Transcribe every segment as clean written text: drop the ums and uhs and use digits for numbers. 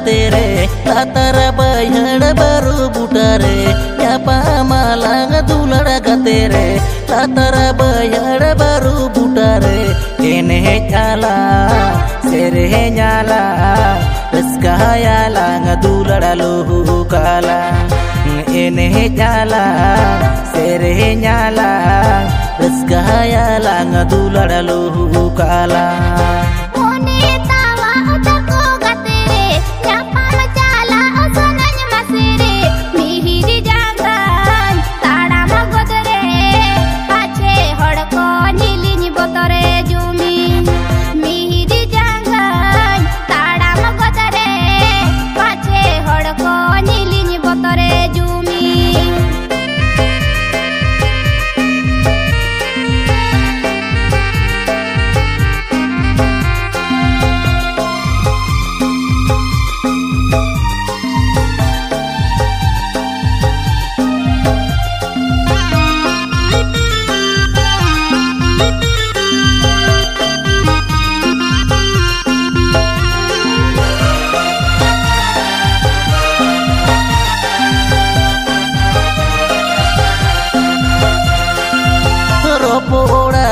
gatere latara bayar baru butare nyapa malang dulara gatere latara bayar baru butare kene nyala sere nyala raskaya lang dulara luhu kala ene nyala sere nyala raskaya lang dulara luhu kala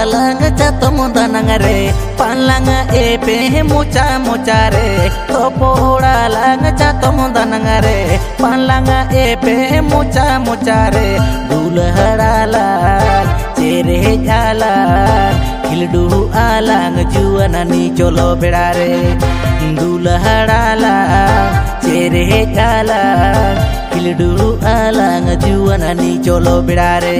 lang jatuh mundanang re palang epe mucha mucha re topoda lang jatuh mundanang re palang epe mucha mucha re dulhara cere jala khildu alang juana ni cholo bedare dulhara cere jala khildu alang juana ni cholo bedare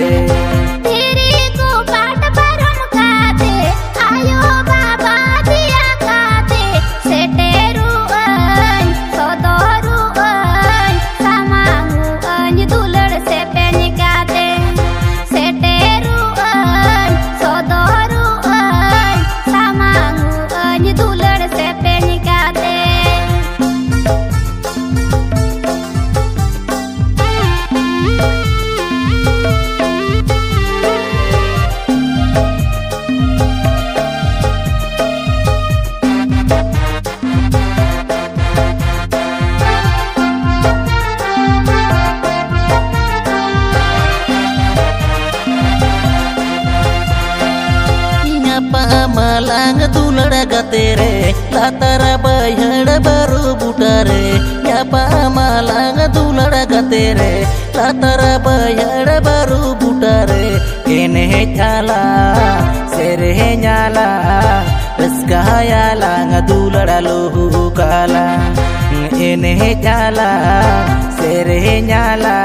malang dulara gatere latara bayar baru butare nyapa malang dulara gatere latara bayar baru butare kene nyala sere nyala raskaya lang dulara luhu kala ene nyala sere nyala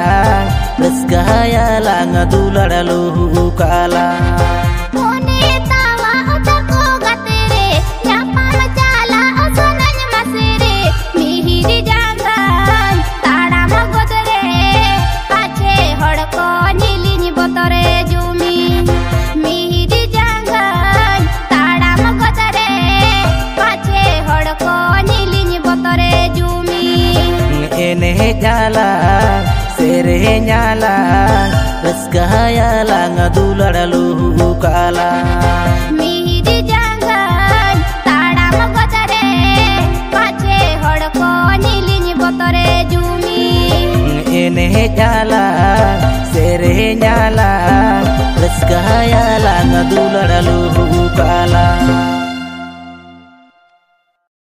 raskaya lang dulara luhu kala ene nyala sere nyala raskaya lang dulara luhu kala mihidi jangan tadam godare pache hodko nilini botore jumi ene nyala sere nyala raskaya lang dulara luhu kala